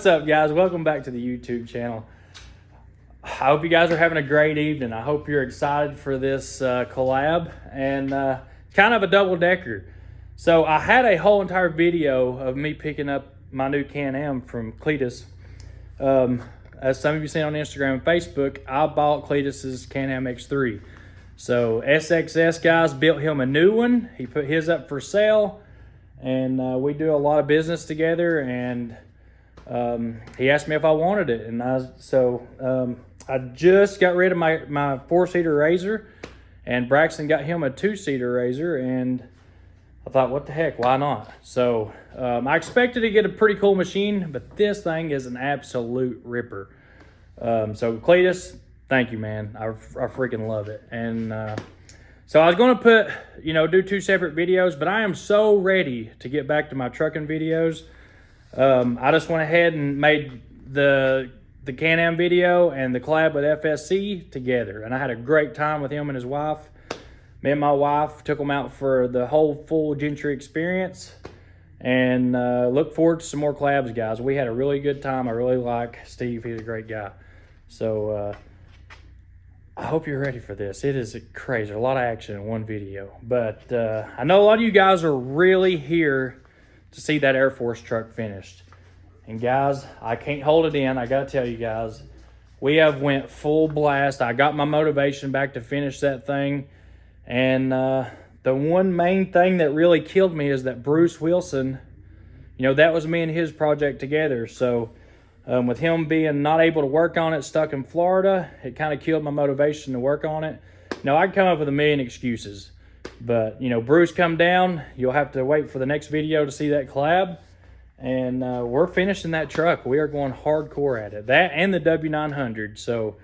What's up, guys? Welcome back to the YouTube channel. I hope you guys are having a great evening. I hope you're excited for this collab, and kind of a double-decker. So I had a whole entire video of me picking up my new Can-Am from Cleetus. As some of you seen on Instagram and Facebook, I bought Cleetus's Can-Am X3. So SXS guys built him a new one. He put his up for sale, and we do a lot of business together, and he asked me if I wanted it, and I just got rid of my four-seater Razor, and Braxton got him a two-seater Razor, and I thought, what the heck, why not? So I expected to get a pretty cool machine, but this thing is an absolute ripper. So Cleetus, thank you, man. I freaking love it. And so I was going to do two separate videos, but I am so ready to get back to my trucking videos. I just went ahead and made the Can-Am video and the collab with FSC together, and I had a great time with him and his wife. Me and my wife took them out for the whole full Gentry experience, and look forward to some more collabs, guys. We had a really good time. I really like Steve. He's a great guy. So I hope you're ready for this. It is crazy, a lot of action in one video, but I know a lot of you guys are really here to see that Air Force truck finished. And guys, I can't hold it in. I gotta tell you guys, we have went full blast. I got my motivation back to finish that thing. And the one main thing that really killed me is that Bruce Wilson, that was me and his project together. So with him being not able to work on it, stuck in Florida, it kind of killed my motivation to work on it. I could come up with a million excuses. But, Bruce come down. You'll have to wait for the next video to see that collab. And we're finishing that truck. We are going hardcore at it. That and the W900. So,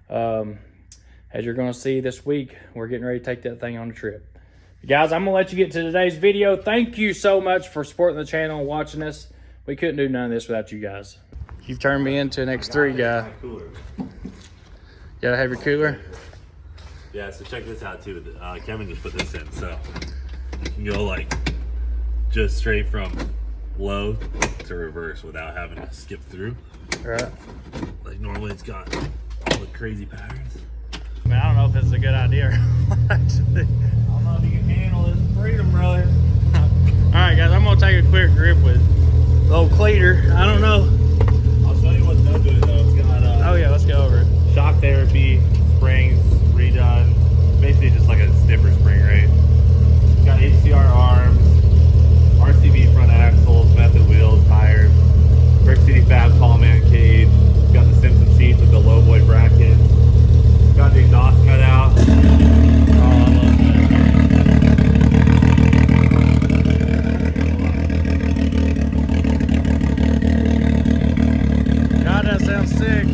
as you're going to see this week, we're getting ready to take that thing on a trip. Guys, I'm going to let you get to today's video. Thank you so much for supporting the channel and watching us. We couldn't do none of this without you guys. You've turned me into an X3 guy. Gotta have your cooler? Yeah, so check this out too. Kevin just put this in, so you can go just straight from low to reverse without having to skip through. Right. Like normally it's got all the crazy patterns. I mean, I don't know if it's a good idea. Actually, I don't know if you can handle this freedom, brother. All right, guys, I'm gonna take a quick grip with the old cleater. I don't know. I'll show you what's done to it though. It's got oh yeah, let's go over it. Shock therapy, springs redone, basically just like a stiffer spring rate. It's got HCR arms, RCB front axles, method wheels, tires, Brick City Fab tall man cage. It's got the Simpson seats with the low boy brackets. It's got the exhaust cut out. Oh, I love that. God, that sounds sick.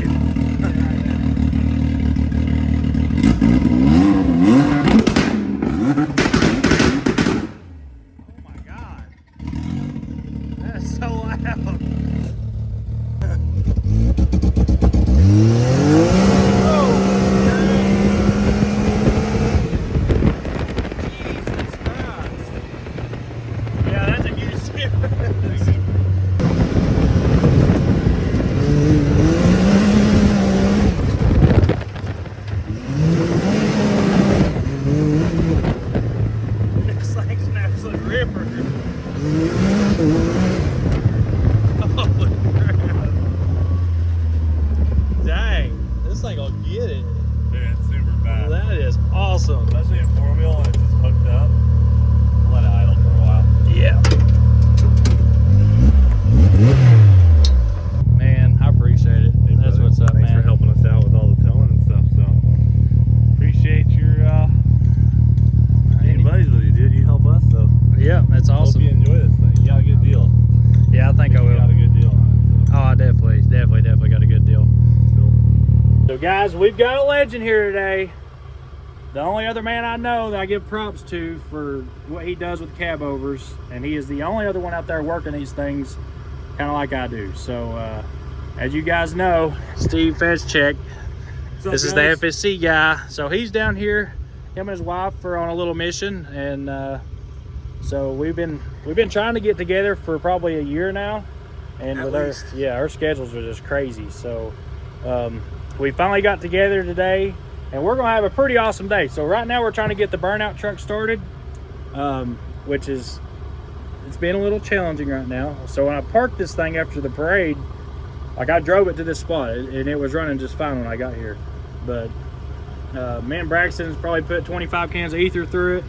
especially in four-wheel and it's just hooked up. I'll let it idle for a while. Yeah. Man, I appreciate it. Hey, that's brother, what's up, thanks man. for helping us out with all the towing and stuff. So appreciate your being buddies with you, dude. You help us, so yeah, that's awesome. Hope you enjoy this thing. You got a good deal. Yeah, I think I will. You got a good deal on it. So. Oh, I definitely got a good deal. Cool. So guys, we've got a legend here today. The only other man I know that I give props to for what he does with cab overs, and he is the only other one out there working these things kind of like I do. So as you guys know, Steve Feschek, this is the FSC guy. So he's down here, him and his wife are on a little mission, and so we've been trying to get together for probably a year now, And At with least. our schedules are just crazy. So we finally got together today, and we're gonna have a pretty awesome day. So right now we're trying to get the burnout truck started, which is, it's been a little challenging right now. So when I parked this thing after the parade, like I drove it to this spot, and it was running just fine when I got here. But me and Braxton's probably put 25 cans of ether through it,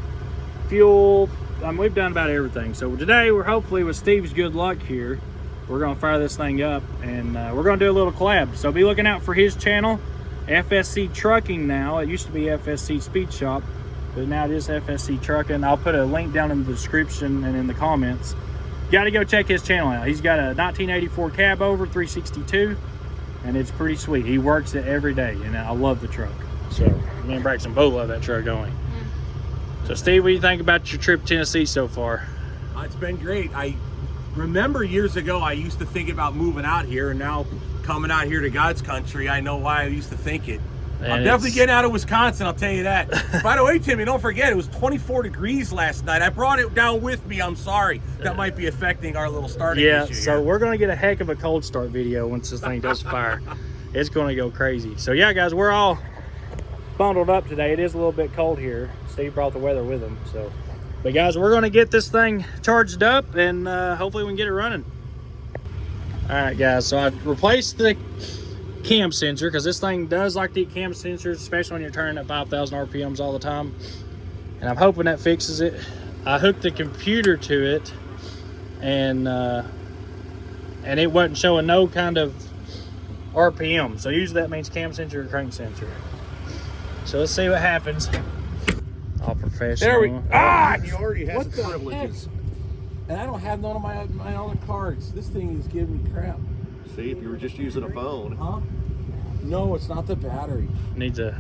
fuel. We've done about everything. So today we're hopefully, with Steve's good luck here, we're gonna fire this thing up, and we're gonna do a little collab. So be looking out for his channel, FSC Trucking now. It used to be FSC Speed Shop, but now it is FSC Trucking. I'll put a link down in the description and in the comments. You gotta go check his channel out. He's got a 1984 cab over 362, and it's pretty sweet. He works it every day, and I love the truck. So me and Braxton both love that truck, don't we? So Steve, what do you think about your trip to Tennessee so far? It's been great. I remember years ago I used to think about moving out here, and now coming out here to God's country, I know why I used to think it. And I'm definitely getting out of Wisconsin, I'll tell you that. By the way, Timmy, don't forget, it was 24 degrees last night. I brought it down with me. I'm sorry. That might be affecting our little starting issue so here. we're going to get a heck of a cold start video once this thing does fire. It's going to go crazy. So yeah, guys, we're all bundled up today. It is a little bit cold here. Steve brought the weather with him. So, but guys, we're going to get this thing charged up, and hopefully we can get it running. All right, guys, so I replaced the cam sensor, because this thing does like the cam sensors, especially when you're turning at 5,000 RPMs all the time, and I'm hoping that fixes it. I hooked the computer to it, and it wasn't showing no kind of RPM, so usually that means cam sensor or crank sensor. So let's see what happens. All professional. There we He already has what its the privileges. heck? And I don't have none of my other cards. This thing is giving me crap. See, if you were just using a phone. Huh? No, it's not the battery. Needs a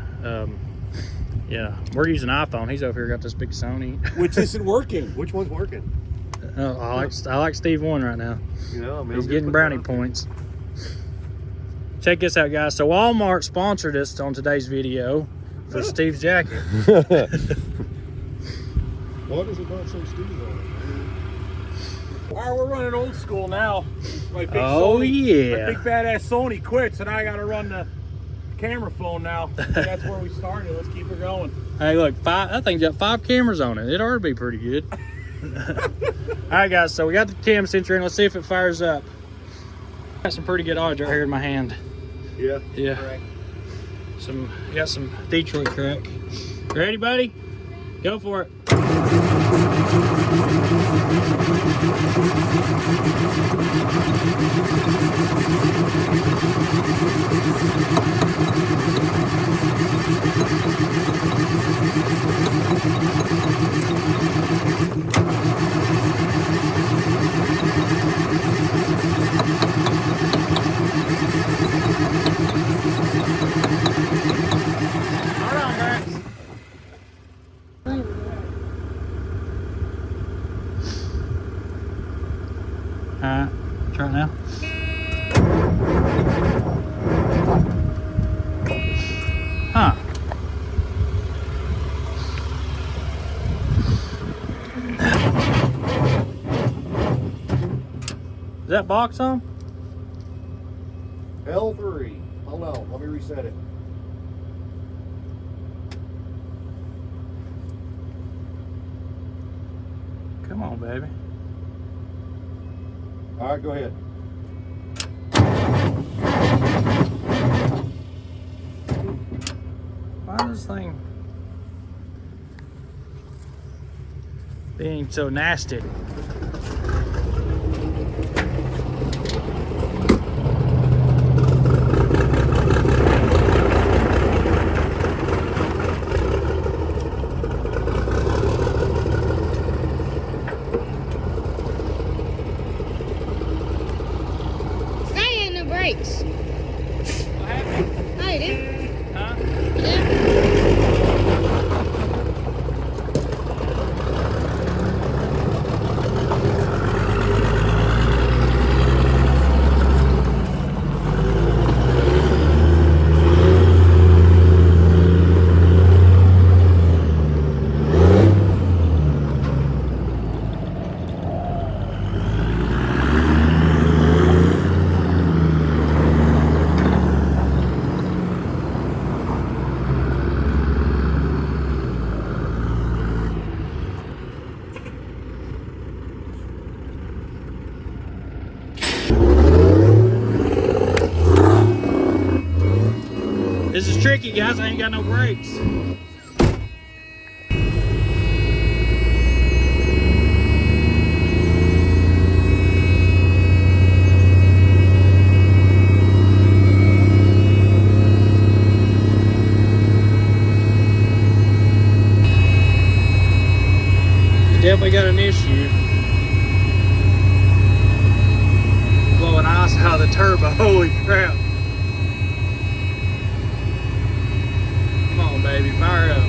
yeah, we're using iPhone. He's over here got this big Sony. Which isn't working. Which one's working? I like Steve 1 right now. You know, I mean, He's getting brownie points. Check this out, guys. So Walmart sponsored us on today's video for Steve's jacket. What does it not say Steve on it? All right, we're running old school now. My big Oh, Sony, yeah. My big badass Sony quit, so now I got to run the camera phone now. That's where we started. Let's keep it going. Hey, look, that thing's got 5 cameras on it. It ought to be pretty good. All right, guys, so we got the cam sensor in. Let's see if it fires up. Got some pretty good odds right here in my hand. Yeah. Yeah. Correct. Got some Detroit crack. Ready, buddy? Go for it. Hold on, Max. Alright, try it now. Huh. Is that box on? L3. Hold on, let me reset it. Come on, baby. All right, go ahead. Why is this thing being so nasty? Brakes. What happened? Hi, dude. Huh? Yeah. tricky, guys. I ain't got no brakes. Definitely got an issue. Blowing ice out of the turbo. Holy crap. Come on, baby, fire up.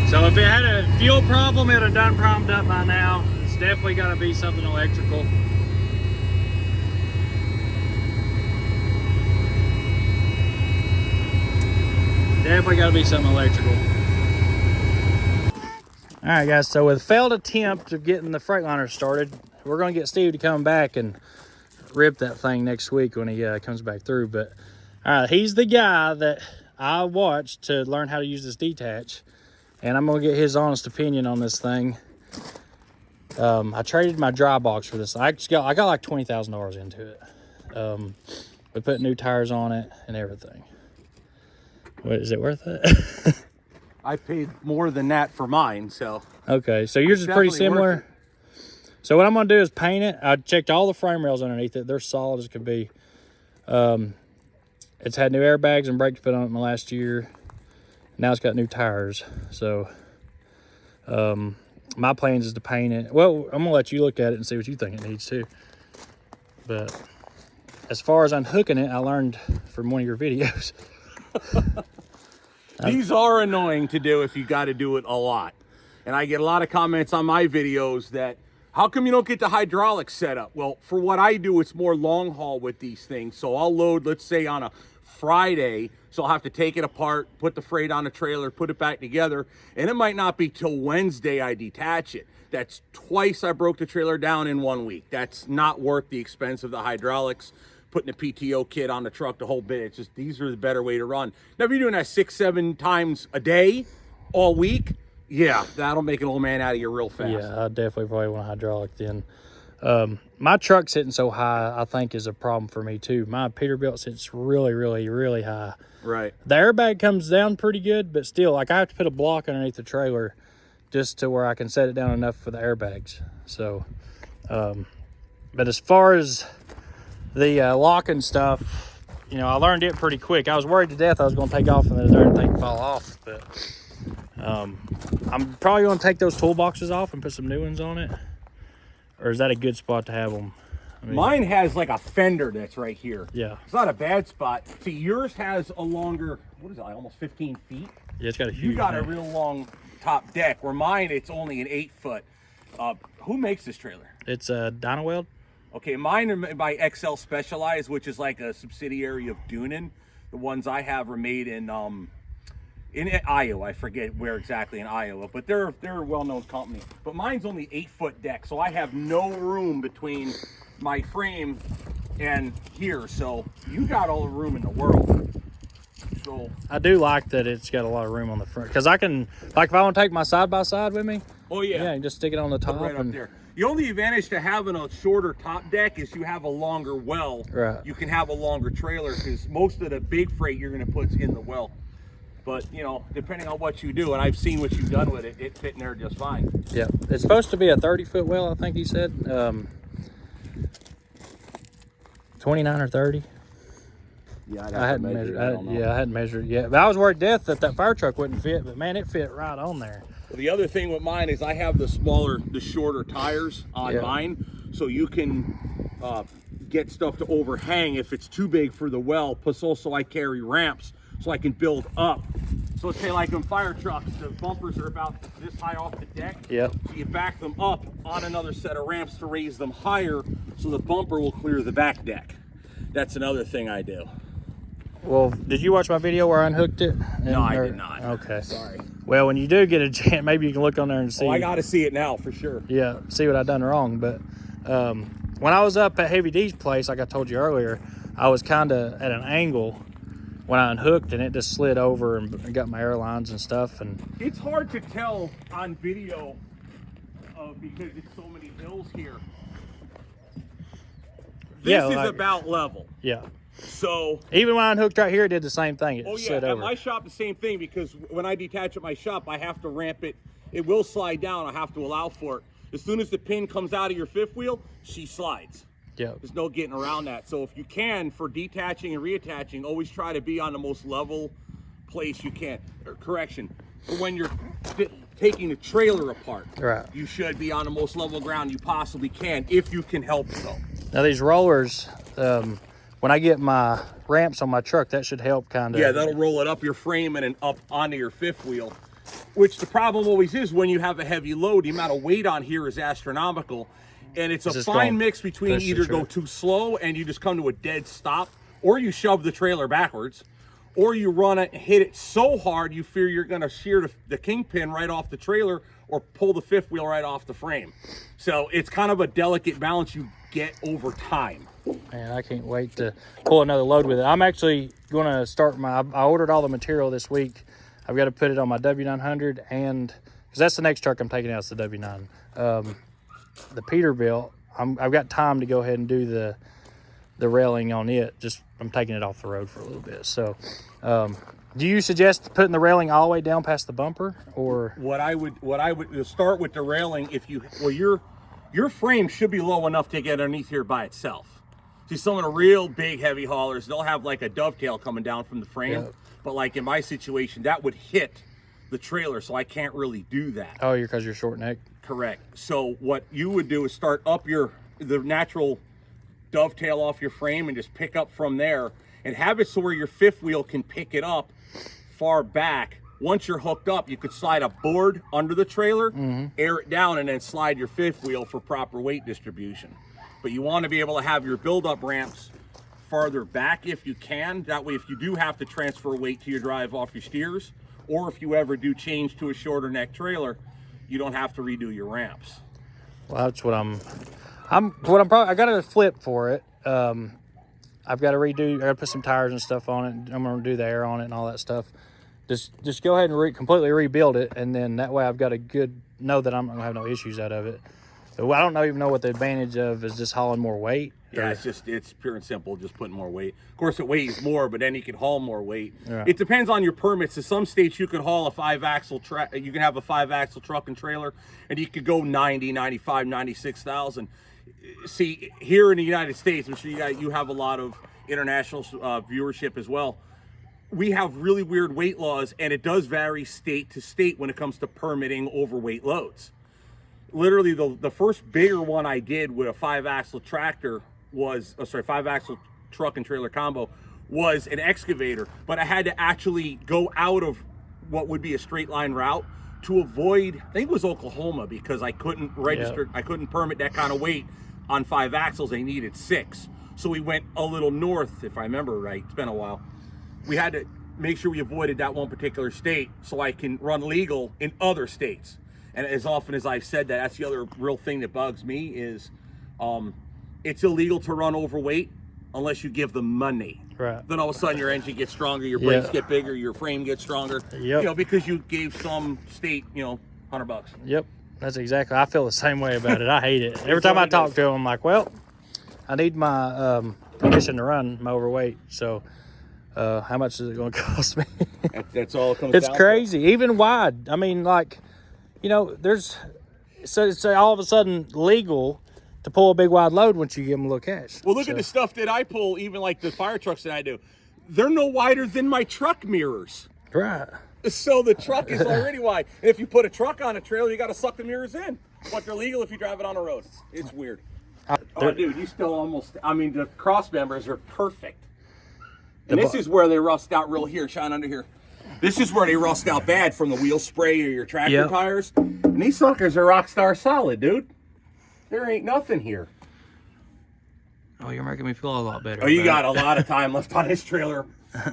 So if it had a fuel problem, it would have done primed up by now. It's definitely got to be something electrical. Definitely got to be something electrical. All right, guys, so with failed attempt of getting the Freightliner started, we're going to get Steve to come back and rip that thing next week when he comes back through. But he's the guy that I watched to learn how to use this detach, and I'm going to get his honest opinion on this thing. I traded my dry box for this. I got like $20,000 into it. We put new tires on it and everything. What, is it worth it? I paid more than that for mine, so. Okay, so yours is pretty similar. So what I'm gonna do is paint it. I checked all the frame rails underneath it. They're solid as could be. It's had new airbags and brakes put on it in the last year. Now it's got new tires. So my plans is to paint it. Well, I'm gonna let you look at it and see what you think it needs too. But as far as unhooking it, I learned from one of your videos. These are annoying to do if you got to do it a lot. And I get a lot of comments on my videos that, how come you don't get the hydraulics set up? Well, for what I do, it's more long haul with these things. So I'll load, let's say on a Friday, so I'll have to take it apart, put the freight on a trailer, put it back together, and it might not be till Wednesday I detach it. That's twice I broke the trailer down in 1 week. That's not worth the expense of the hydraulics. Putting a PTO kit on the truck, the whole bit. It's just, these are the better way to run. Now, if you're doing that 6-7 times a day, all week, yeah, that'll make an old man out of you real fast. Yeah, I definitely probably want a hydraulic then. My truck sitting so high, I think, is a problem for me too. My Peterbilt sits really, really, really high. Right. The airbag comes down pretty good, but still, like I have to put a block underneath the trailer just to where I can set it down enough for the airbags. So, but as far as the locking stuff, you know, I learned it pretty quick. I was worried to death I was going to take off and the darn thing fall off, but I'm probably going to take those toolboxes off and put some new ones on it. Or is that a good spot to have them? I mean, mine has like a fender that's right here. Yeah. It's not a bad spot. See, yours has a longer, what is it, like almost 15 feet? Yeah, it's got a huge You got thing. a real long top deck, where mine, it's only an 8 foot. Who makes this trailer? It's a Dynaweld. Okay, mine are made by XL Specialized, which is like a subsidiary of Dunin. The ones I have are made in Iowa. I forget where exactly in Iowa, but they're a well-known company. But mine's only 8 foot deck, so I have no room between my frame and here. So you got all the room in the world. So I do like that it's got a lot of room on the front, because I can, like, if I want to take my side-by-side with me, oh yeah, I can just stick it on the top. right up there. The only advantage to having a shorter top deck is you have a longer well. Right. You can have a longer trailer, because most of the big freight you're going to put in the well. But, you know, depending on what you do, and I've seen what you've done with it, it fit in there just fine. Yeah, it's supposed to be a 30-foot well, I think he said. 29 or 30. Yeah, I hadn't measured. I hadn't measured it yet. But I was worried to death that fire truck wouldn't fit. But man, it fit right on there. Well, the other thing with mine is I have the shorter tires on mine, so you can get stuff to overhang if it's too big for the well. Plus, also I carry ramps, so I can build up. So let's say like in fire trucks, the bumpers are about this high off the deck. Yep. So you back them up on another set of ramps to raise them higher, so the bumper will clear the back deck. That's another thing I do. Well, did you watch my video where I unhooked it? No, I did not. Okay. Sorry. Well, when you do get a chance, maybe you can look on there and see. Oh, I got to see it now for sure. Yeah, see what I done wrong. But when I was up at Heavy D's place, like I told you earlier, I was kind of at an angle when I unhooked, and it just slid over and got my airlines and stuff. And it's hard to tell on video because it's so many hills here. This is like, about level. Yeah. So even when I unhooked right here, it did the same thing. It oh yeah, slid at over. my shop the same thing, because when I detach at my shop, I have to ramp it. It will slide down. I have to allow for it. As soon as the pin comes out of your fifth wheel, she slides. Yep. There's no getting around that. So if you can, for detaching and reattaching, always try to be on the most level place you can. Or correction, for when you're taking the trailer apart, Right. you should be on the most level ground you possibly can, if you can help it though. Now these rollers, when I get my ramps on my truck, that should help kind of. Yeah, that'll roll it up your frame and then up onto your fifth wheel. Which the problem always is when you have a heavy load, the amount of weight on here is astronomical. And it's a fine mix between either go too slow and you just come to a dead stop, or you shove the trailer backwards, or you run it, hit it so hard you fear you're going to shear the kingpin right off the trailer or pull the fifth wheel right off the frame. So it's kind of a delicate balance you get over time. Man, I can't wait to pull another load with it. I'm actually going to start I ordered all the material this week. I've got to put it on my W900, and because that's the next truck I'm taking out, is the W9. The Peterbilt, I've got time to go ahead and do the railing on it. Just I'm taking it off the road for a little bit. So, do you suggest putting the railing all the way down past the bumper, or what I would start with the railing? Your frame should be low enough to get underneath here by itself. See, some of the real big heavy haulers, they'll have like a dovetail coming down from the frame. Yep. But like in my situation, that would hit the trailer, so I can't really do that. Oh, because you're short neck. Correct. So what you would do is start up the natural dovetail off your frame and just pick up from there, and have it so where your fifth wheel can pick it up far back. Once you're hooked up, you could slide a board under the trailer, air it down, and then slide your fifth wheel for proper weight distribution. But you want to be able to have your build-up ramps farther back if you can. That way, if you do have to transfer weight to your drive off your steers, or if you ever do change to a shorter neck trailer, you don't have to redo your ramps. Well, that's what I got a flip for it. I've got to redo. I got to put some tires and stuff on it. I'm going to do the air on it and all that stuff. Just go ahead and completely rebuild it, and then that way I've got know that I'm not going to have no issues out of it. So I don't even know what the advantage of is just hauling more weight. Yeah, it's pure and simple, just putting more weight. Of course, it weighs more, but then you can haul more weight. Yeah. It depends on your permits. In some states, you could haul a 5-axle truck. You can have a 5-axle truck and trailer, and you could go 90, 95, 96,000. See, here in the United States, I'm sure you have a lot of international viewership as well. We have really weird weight laws, and it does vary state to state when it comes to permitting overweight loads. Literally, the first bigger one I did with a 5-axle tractor was, 5-axle truck and trailer combo, was an excavator. But I had to actually go out of what would be a straight line route to avoid, I think it was Oklahoma, because I couldn't register, I couldn't permit that kind of weight on 5 axles. They needed 6. So we went a little north, if I remember right. It's been a while. We had to make sure we avoided that one particular state so I can run legal in other states. And as often as I've said that, that's the other real thing that bugs me is it's illegal to run overweight unless you give them money. Right. Then all of a sudden your engine gets stronger, your brakes get bigger, your frame gets stronger. Yep. Because you gave some state, $100. Yep. That's exactly. I feel the same way about it. I hate it. Every time I talk to them, I'm like, well, I need my permission to run my overweight. So how much is it going to cost me? That's all it comes It's down crazy. Even wide. I mean, like, there's it's all of a sudden legal to pull a big wide load once you give them a little cash. Well, look at the stuff that I pull, even like the fire trucks that I do. They're no wider than my truck mirrors. Right. So the truck is already wide. If you put a truck on a trailer, you got to suck the mirrors in. But they're legal if you drive it on the road. It's weird. Oh, dude, you still almost, the cross members are perfect. And this is where they rust out real here, shine under here. This is where they rust out bad from the wheel spray or your tractor tires. And these suckers are rock star solid, dude. There ain't nothing here. Oh, you're making me feel a lot better. Oh, you got a lot of time left on this trailer.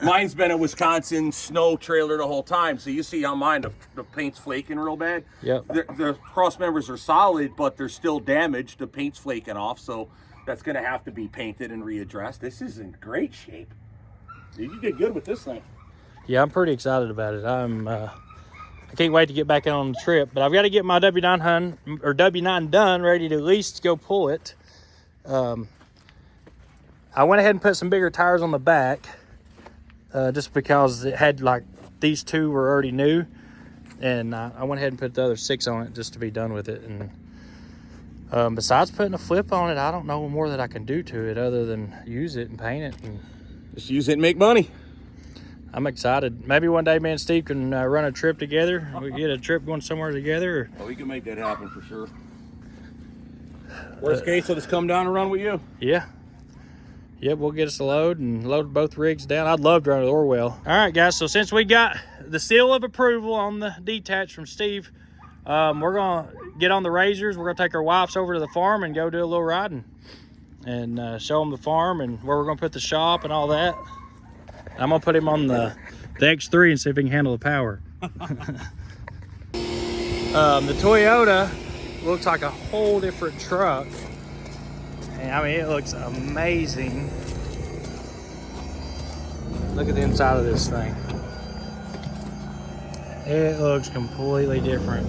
Mine's been a Wisconsin snow trailer the whole time, so you see on mine the paint's flaking real bad. Yep. The cross members are solid, but they're still damaged. The paint's flaking off, so that's going to have to be painted and readdressed. This is in great shape. Dude, you did good with this thing. Yeah, I'm pretty excited about it. I can't wait to get back on the trip, but I've got to get my W9 done, ready to at least go pull it. I went ahead and put some bigger tires on the back, just because it had like these two were already new, and I went ahead and put the other 6 on it just to be done with it. And besides putting a flip on it, I don't know more that I can do to it other than use it and paint it. And Just use it and make money. I'm excited. Maybe one day me and Steve can run a trip together. We get a trip going somewhere together. Oh, we can make that happen for sure. Worst case, I'll just come down and run with you. Yeah. Yep, we'll get us a load and load both rigs down. I'd love to run with Orwell. All right, guys, so since we got the seal of approval on the detach from Steve, we're going to get on the razors. We're going to take our wives over to the farm and go do a little riding and show them the farm and where we're going to put the shop and all that. I'm going to put him on the X3 and see if he can handle the power. The Toyota looks like a whole different truck. And I mean, it looks amazing. Look at the inside of this thing. It looks completely different.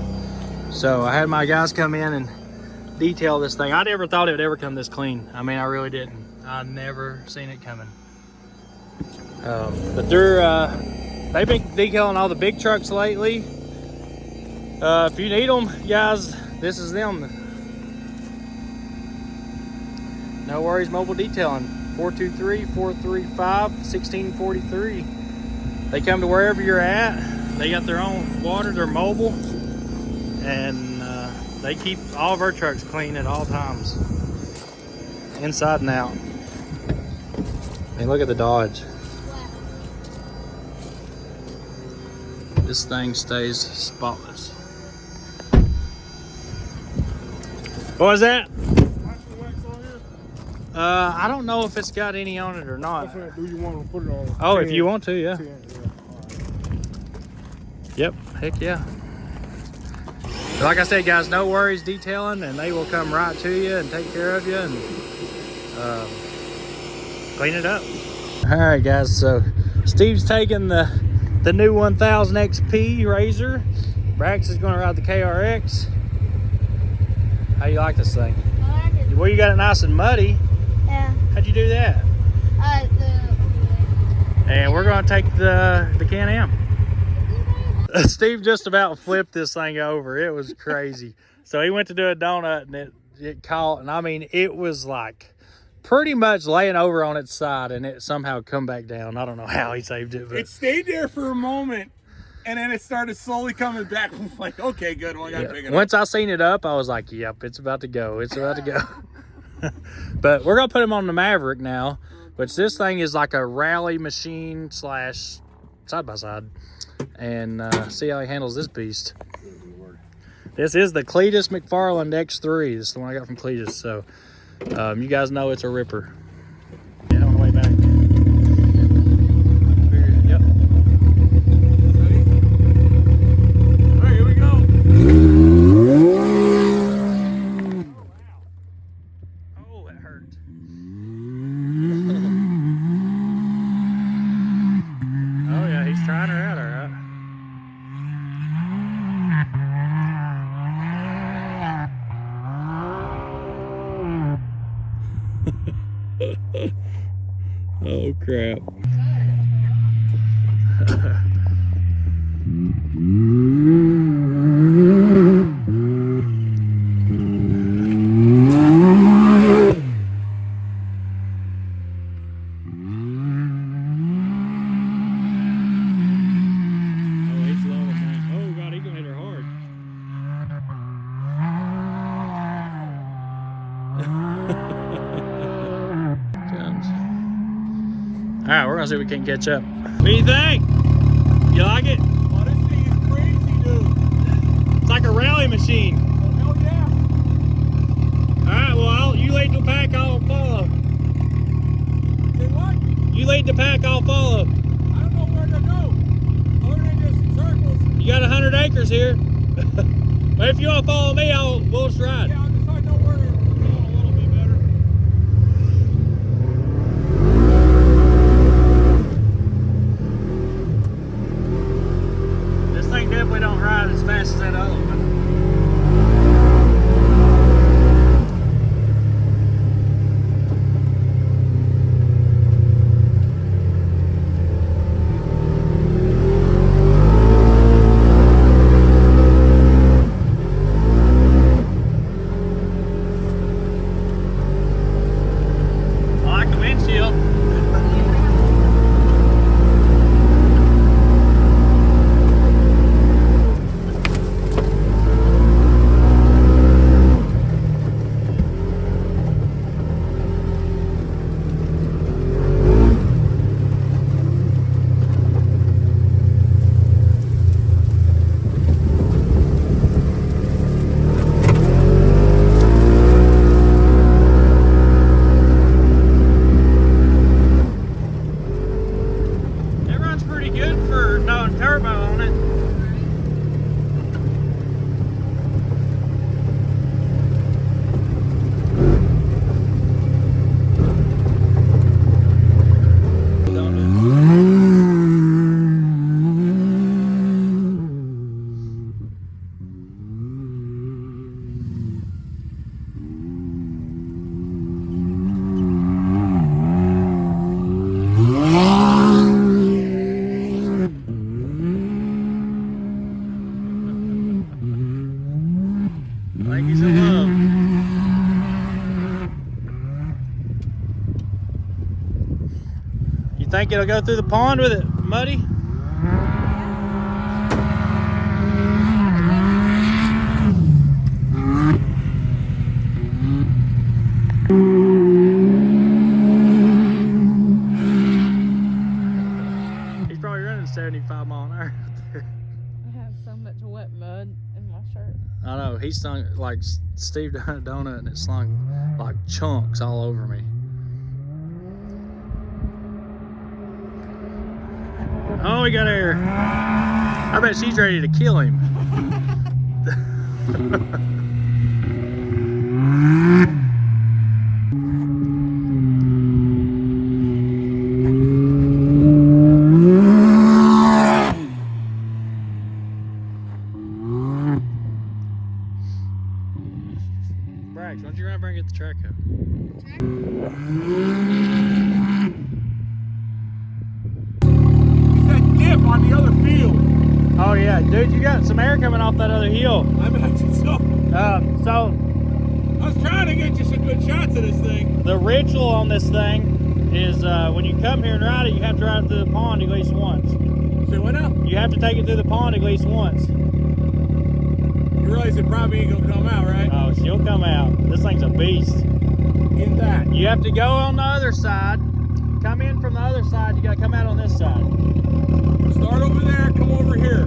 So I had my guys come in and detail this thing. I never thought it would ever come this clean. I mean, I really didn't. I never seen it coming. But they've been detailing all the big trucks lately. If you need them, guys, this is them. No Worries Mobile Detailing, 423-435-1643. They come to wherever you're at. They got their own water, they're mobile, and they keep all of our trucks clean at all times, inside and out. I mean, look at the Dodge. This thing stays spotless. What was that? I don't know if it's got any on it or not. Do you want to put it on? Oh, if you want to, yeah. 10, yeah. Yep, heck yeah. But like I said, guys, No Worries Detailing, and they will come right to you and take care of you and clean it up. All right, guys, so Steve's taking the new 1000 XP Razor. Brax is going to ride the KRX. How you like this thing? I like it. Well, you got it nice and muddy. Yeah. How'd you do that? And we're going to take the Can-Am. Steve just about flipped this thing over. It was crazy. So he went to do a donut and it caught. And I mean, it was like pretty much laying over on its side and it somehow come back down. I don't know how he saved it. But It stayed there for a moment, and then it started slowly coming back. I was like, okay, good. Well, I got to pick it up. Once I seen it up, I was like, yep, it's about to go. It's about to go. But we're going to put him on the Maverick now, which this thing is like a rally machine / side-by-side. And see how he handles this beast. This is the Cleetus McFarland X3. This is the one I got from Cleetus. So you guys know it's a ripper. Yeah, on the way back. Yep. All right, here we go. Oh, it hurt. Oh yeah, he's trying her out, all right. Oh crap. All right, we're gonna see if we can catch up. What do you think? You like it? Oh, this thing is crazy, dude. It's like a rally machine. Oh, hell yeah. All right, well, you lead the pack, I'll follow. Say what? You lead the pack, I'll follow. I don't know where to go. Other than just circles. You got 100 acres here. But if you want to follow me, we'll just ride. Yeah, I'll just know where to go a little bit better. This thing definitely don't ride as fast as that other one. think it'll go through the pond with it muddy? He's probably running 75 mile an hour out there. I have so much wet mud in my shirt. I know, he stung like Steve done a donut and it slung like chunks all over me. Oh, we got air. I bet she's ready to kill him. Brax, why don't you run over and get the track out? Dip on the other field. Oh yeah, dude, you got some air coming off that other hill. I bet you so. So I was trying to get you some good shots of this thing. the ritual on this thing is when you come here and ride it, you have to ride it through the pond at least once. Say what now? You have to take it through the pond at least once. You realize it probably ain't gonna come out, right? Oh, she'll come out. This thing's a beast. In that. You have to go on the other side. Come in from the other side. You gotta come out on this side. Start over there, come over here.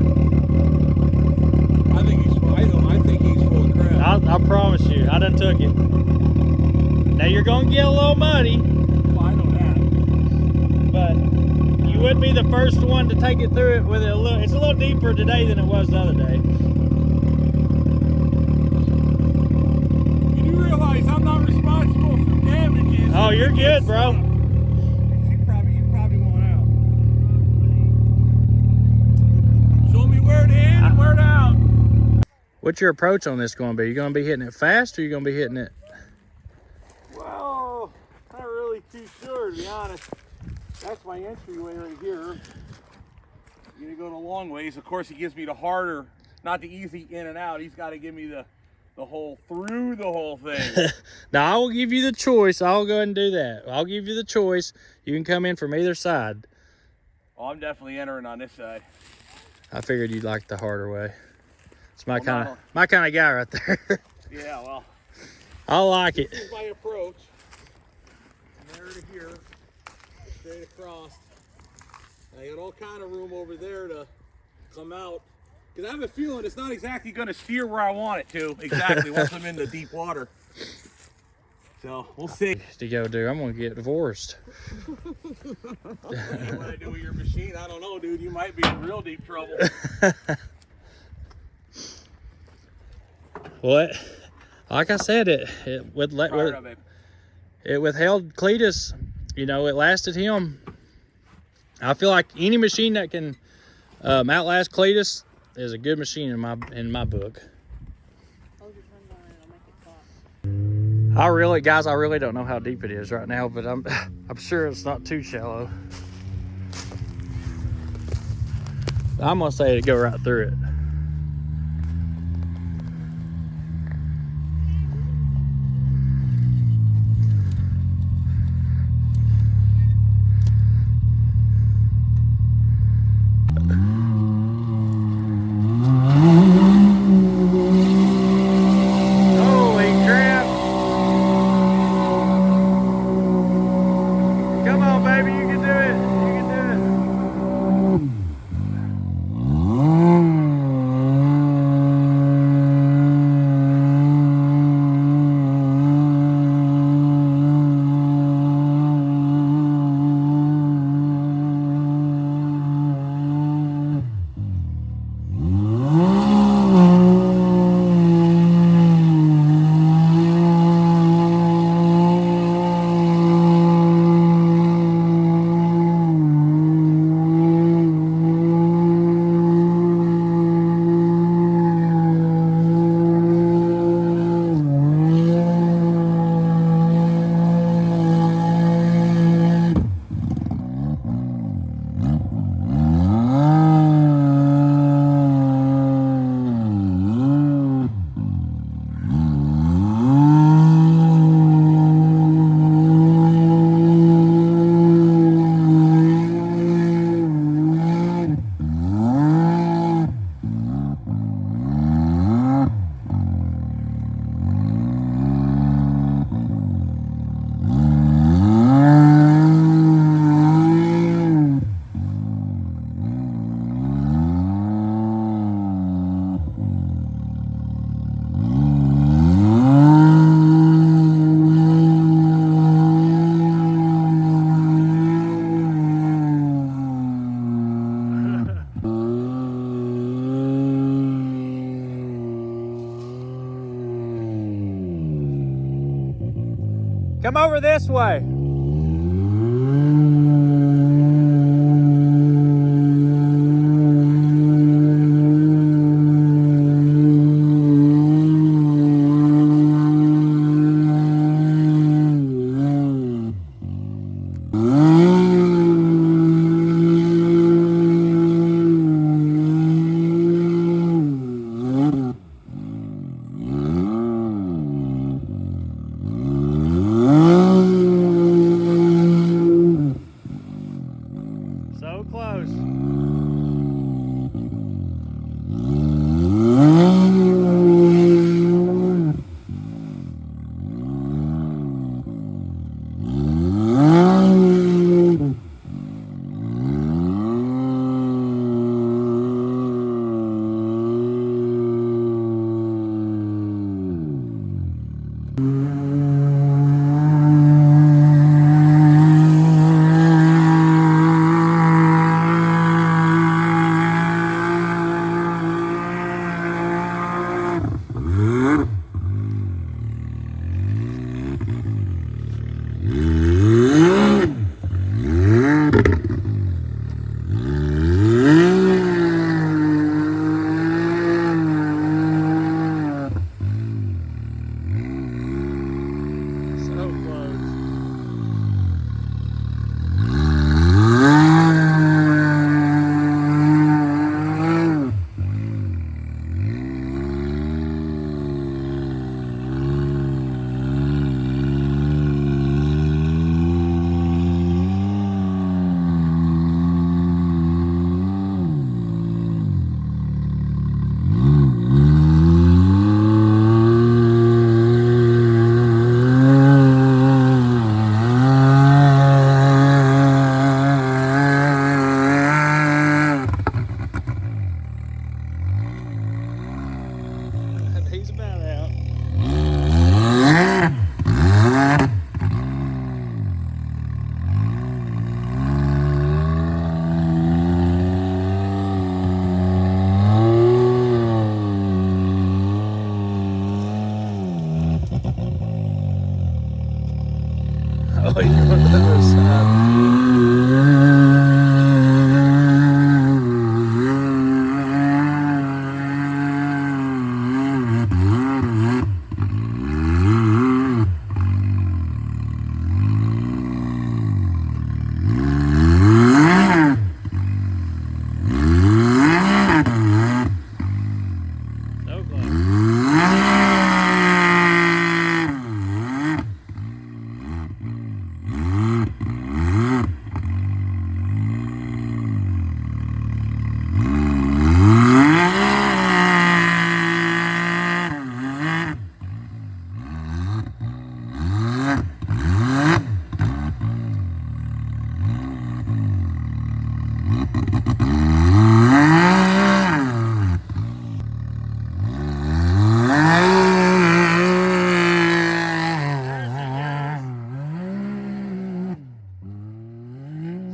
I think he's full of crap. I promise you, I done took it. Now you're gonna get a little muddy, Well, I know that. but you would be the first one to take it through it with it a little. It's a little deeper today than it was the other day. You do realize I'm not responsible for damages. Oh, you're good, bro. You probably won't out. Show me where to in and where to out. What's your approach on this going to be? You going to be hitting it fast, or you going to be hitting it? Well, not really too sure, to be honest. That's my entryway right here. You're gonna go the long ways. Of course, he gives me the harder, not the easy in and out. He's got to give me the whole through the whole thing. Now I will give you the choice. I'll go ahead and do that. I'll give you the choice. You can come in from either side. Oh, I'm definitely entering on this side. I figured you'd like the harder way. It's my Well, kind of guy right there. Yeah, well, I like it. this is my approach. From there to here, straight across. I got all kind of room over there to come out. Because I have a feeling it's not exactly going to steer where I want it to, exactly, once I'm in the deep water. So, we'll see. To go do, I'm going to get divorced. What do you want to do with your machine? I don't know, dude. You might be in real deep trouble. What? Like I said, it Fire up, babe. withheld cleetus. You know, it lasted him. I feel like any machine that can outlast cleetus is a good machine in my book. I really don't know how deep it is right now, but I'm sure it's not too shallow. I'm gonna say to go right through it. Baby, you can do it. You can do it. Come over this way. So close. He's about out. Oh, he's going to the other side. So close.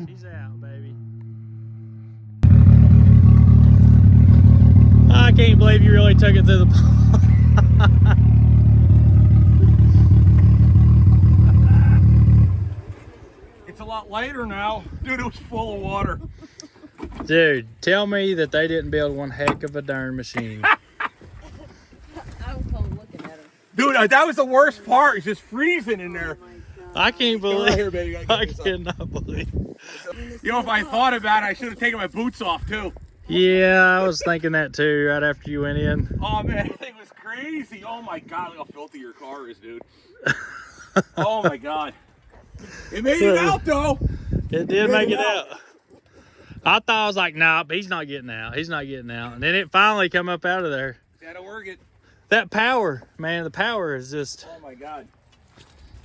She's out, baby. I can't believe you really took it through the pond. It's a lot lighter now. Dude, it was full of water. Dude, tell me that they didn't build one heck of a darn machine. I was cold looking at him. Dude, that was the worst part. It's just freezing in there. I can't Right believe here, baby. I cannot believe. You know, if I thought about it, I should have taken my boots off, too. Yeah, I was thinking that too right after you went in. Oh, man, that thing was crazy. Oh, my God. Look how filthy your car is, dude. Oh, my God. It made it out, though. It did make it out. I thought, I was like, nah, he's not getting out. He's not getting out. And then it finally come up out of there. That'll work it. That power, man, the power is just... Oh, my God.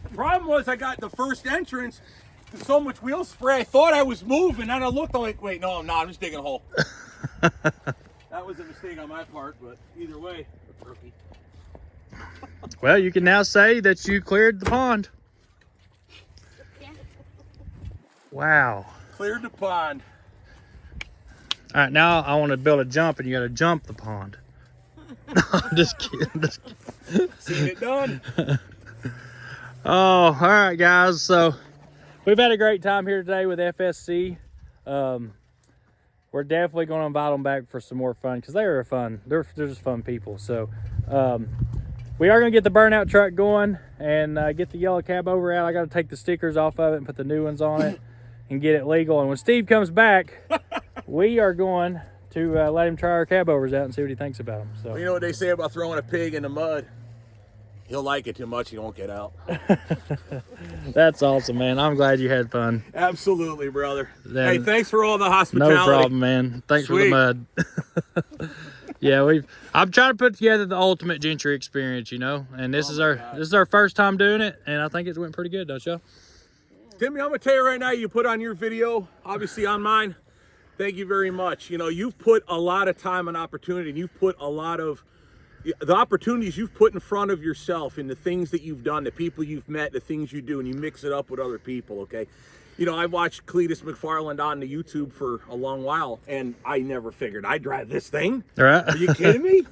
The problem was I got the first entrance. There's so much wheel spray. I thought I was moving. And I looked, I'm like, wait, no, I'm not. I'm just digging a hole. That was a mistake on my part, but either way, it's rookie. Well, you can now say that you cleared the pond. Wow. Cleared the pond. All right, now I want to build a jump, and you got to jump the pond. No, I'm just kidding. Seen it done. Oh, all right, guys. So we've had a great time here today with FSC. We're definitely going to invite them back for some more fun because they are fun. They're just fun people. So we are going to get the burnout truck going and get the yellow cab over out. I got to take the stickers off of it and put the new ones on it and get it legal. And when Steve comes back, we are going to let him try our cab overs out and see what he thinks about them. So You know what they say about throwing a pig in the mud? He'll like it too much, he won't get out. that's awesome, man. I'm glad you had fun. Absolutely, brother. Then- Hey, thanks for all the hospitality. No problem, man. Thanks Sweet. for the mud. Yeah, I'm trying to put together the ultimate Gentry experience, you know. And this is our first time doing it, and I think it went pretty good, don't y'all? Timmy, I'm gonna tell you right now, you put on your video, obviously on mine. Thank you very much. You know, you've put a lot of time and opportunity, and you've put a lot of the opportunities you've put in front of yourself and the things that you've done, the people you've met, the things you do, and you mix it up with other people, okay? You know, I watched Cleetus McFarland on the YouTube for a long while, and I never figured I'd drive this thing. All right. Are you kidding me?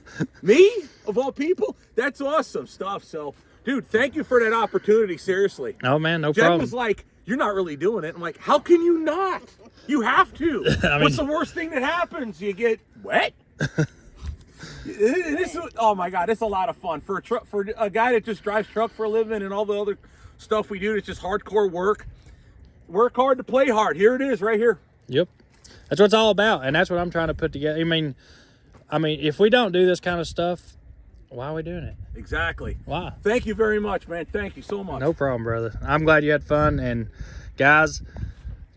Me, of all people? That's awesome stuff. So, dude, thank you for that opportunity, seriously. Oh, man, no Jen problem. was like, you're not really doing it. I'm like, how can you not? You have to. What's the worst thing that happens? You get wet? Oh my God, it's a lot of fun for a guy that just drives truck for a living and all the other stuff we do. It's just hardcore work. Work hard to play hard. Here it is, right here. Yep. That's what it's all about, and that's what I'm trying to put together. I mean, if we don't do this kind of stuff, why are we doing it? Exactly. Why? Thank you very much, man. Thank you so much. No problem, brother. I'm glad you had fun, and guys,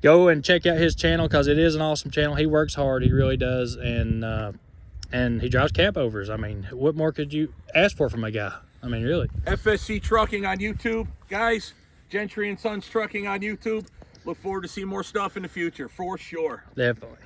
go and check out his channel because it is an awesome channel. He works hard, he really does, and he drives cab overs. I mean, what more could you ask for from a guy? I mean, really. FSC Trucking on YouTube, guys. Gentry and Sons Trucking on YouTube. Look forward to seeing more stuff in the future, for sure. Definitely.